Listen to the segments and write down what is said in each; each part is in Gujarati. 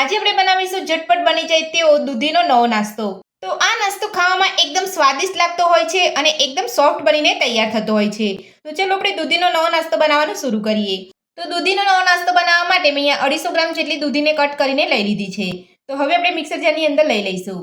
આજે આપણે બનાવીશું ઝટપટ બની જાય તેવો દૂધીનો નવો નાસ્તો। તો આ નાસ્તો ખાવામાં એકદમ સ્વાદિષ્ટ લાગતો હોય છે અને એકદમ સોફ્ટ બનીને તૈયાર થતો હોય છે। તો ચલો આપણે દૂધીનો નવો નાસ્તો બનાવવાનું શરૂ કરીએ। તો દૂધીનો નવો નાસ્તો બનાવવા માટે મેં અહીંયા 250 ગ્રામ જેટલી દૂધીને કટ કરીને લઈ લીધી છે। તો હવે આપણે મિક્સર જારની અંદર લઈ લઈશું।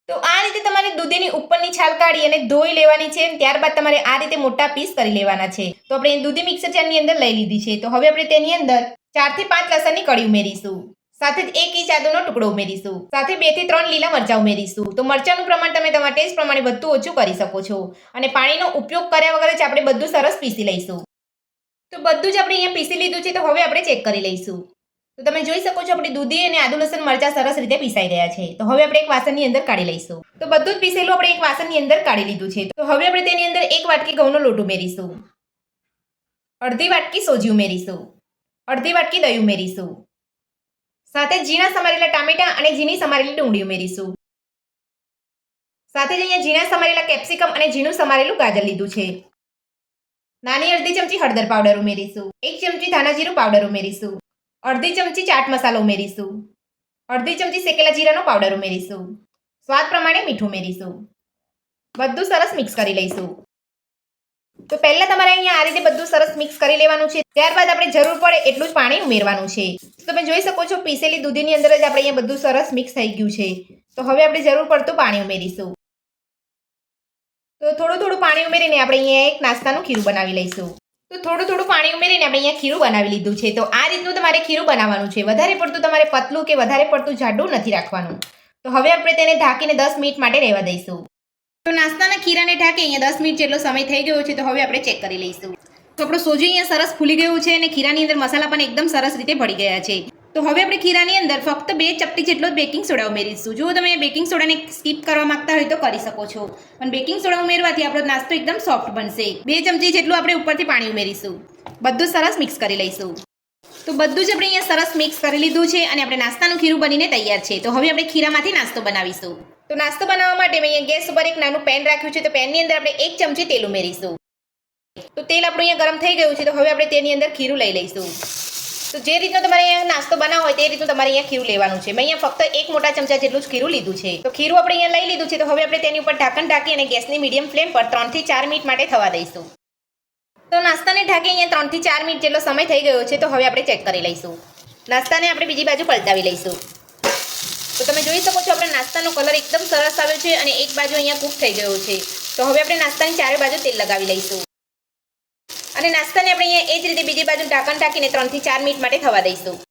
તો આ રીતે તમારે દૂધીની ઉપરની છાલ કાઢી અને ધોઈ લેવાની છે, ત્યારબાદ તમારે આ રીતે મોટા પીસ કરી લેવાના છે। તો આપણે દૂધી મિક્સર જારની અંદર લઈ લીધી છે। તો હવે આપણે તેની અંદર 4 થી 5 લસણની કળી ઉમેરીશું, સાથે જ 1 ઇંચ આદુનો ટુકડો ઉમેરીશું, સાથે 2 થી 3 લીલા મરચાં ઉમેરીશું। તો મરચાંનું પ્રમાણ તમે તમારા ટેસ્ટ પ્રમાણે વધુ ઓછું કરી શકો છો અને પાણીનો ઉપયોગ કર્યા વગર જ આપણે બધું સરસ પીસી લઈશું। તો બધું જ આપણે અહીંયા પીસી લીધું છે। તો હવે આપણે ચેક કરી લઈશું। તો તમે જોઈ શકો છો આપણી દૂધી અને આદુ લસણ મરચાં સરસ રીતે પીસાઈ ગયા છે। તો હવે આપણે એક વાસણની અંદર કાઢી લઈશું। તો બધું જ પીસેલું આપણે એક વાસણની અંદર કાઢી લીધું છે। તો હવે આપણે તેની અંદર 1 વાટકી ઘઉંનો લોટ ઉમેરીશું, અડધી વાટકી સોજી ઉમેરીશું, અડધી વાટકી દહીં ઉમેરીશું, સાથે ઝીણા સમારેલા ટામેટા અને ઝીણી સમારેલી ડુંગળી ઉમેરીશું, સાથે જ અહીંયા ઝીણા સમારેલા કેપ્સિકમ અને ઝીણું સમારેલું ગાજર લીધું છે। નાની અડધી ચમચી હળદર પાવડર ઉમેરીશું, 1 ચમચી ધાણા જીરું પાવડર ઉમેરીશું, અડધી ચમચી ચાટ મસાલો ઉમેરીશું, અડધી ચમચી શેકેલા જીરાનો પાવડર ઉમેરીશું, સ્વાદ પ્રમાણે મીઠું ઉમેરીશું। બધું સરસ મિક્સ કરી લઈશું। તો પહેલા તમારે અહીંયા આ રીતે બધું સરસ મિક્સ કરી લેવાનું છે, ત્યારબાદ આપણે જરૂર પડે એટલું જ પાણી ઉમેરવાનું છે। તો તમે જોઈ શકો છો પીસેલી દૂધીની અંદર જ આપણે અહીંયા બધું સરસ મિક્સ થઈ ગયું છે। તો હવે આપણે જરૂર પડતું પાણી ઉમેરીશું। તો થોડું થોડું પાણી ઉમેરીને આપણે અહીંયા એક નાસ્તાનું ખીરું બનાવી લઈશું। તો થોડું થોડું પાણી ઉમેરીને આપણે અહીંયા ખીરું બનાવી લીધું છે। તો આ રીતનું તમારે ખીરું બનાવવાનું છે, વધારે પડતું તમારે પતલું કે વધારે પડતું જાડું નથી રાખવાનું। તો હવે આપણે તેને ઢાંકીને 10 મિનિટ માટે રહેવા દઈશું। તો નાસ્તાના ખીરાને ઢાંકી અહીંયા 10 મિનિટ જેટલો સમય થઈ ગયો છે। તો હવે આપણે ચેક કરી લઈશું। તો આપણું સોજી અહીંયા સરસ ફૂલી ગયું છે અને ખીરાની અંદર મસાલા પણ એકદમ સરસ રીતે ભળી ગયા છે। તો હવે આપણે ખીરાની અંદર ફક્ત 2 ચપટી જેટલો બેકિંગ સોડા ઉમેરીશું। જો તમે બેકિંગ સોડાને સ્કીપ કરવા માંગતા હોય તો કરી શકો છો, પણ બેકિંગ સોડા ઉમેરવાથી આપણો નાસ્તો એકદમ સોફ્ટ બનશે। 2 ચમચી જેટલું આપણે ઉપરથી પાણી ઉમેરીશું, બધું સરસ મિક્સ કરી લઈશું। તો બધું જ આપણે અહીંયા સરસ મિક્સ કરી લીધું છે અને આપણે નાસ્તાનું ખીરું બનીને તૈયાર છે। તો હવે આપણે ખીરામાંથી નાસ્તો બનાવીશું। તો નાસ્તો બનાવવા માટે મેં અહીંયા ગેસ ઉપર એક નાનું પેન રાખ્યું છે। તો પેનની અંદર આપણે 1 ચમચી તેલ ઉમેરીશું। તો તેલ આપણું અહીંયા ગરમ થઈ ગયું છે। તો હવે આપણે તેની અંદર ખીરું લઈ લઈશું। તો જે રીતનો તમારે અહીંયા નાસ્તો બનાવવો હોય તે રીતનું તમારે અહીંયા ખીરું લેવાનું છે। મેં અહીંયા ફક્ત 1 મોટા ચમચા જેટલું જ ખીરું લીધું છે। તો ખીરું આપણે અહીંયા લઈ લીધું છે। તો હવે આપણે તેની ઉપર ઢાંકણ ઢાંકી અને ગેસની મીડિયમ ફ્લેમ પર 3 થી 4 મિનિટ માટે થવા દઈશું। તો નાસ્તાને ઢાંકી અહીંયા 3 થી 4 મિનિટ જેટલો સમય થઈ ગયો છે। તો હવે આપણે ચેક કરી લઈશું। નાસ્તાને આપણે બીજી બાજુ પલટાવી લઈશું। તો તમે જોઈ શકો છો આપણે નાસ્તાનો કલર એકદમ સરસ આવ્યો છે અને એક બાજુ અહીંયા કૂક થઈ ગયો છે। તો હવે આપણે નાસ્તાની ચારે બાજુ તેલ લગાવી લઈશું અને નાસ્તાને આપણે અહીંયા એ જ રીતે બીજી બાજુ ઢાંકણ ઢાંકીને 3 થી 4 મિનિટ માટે થવા દઈશું।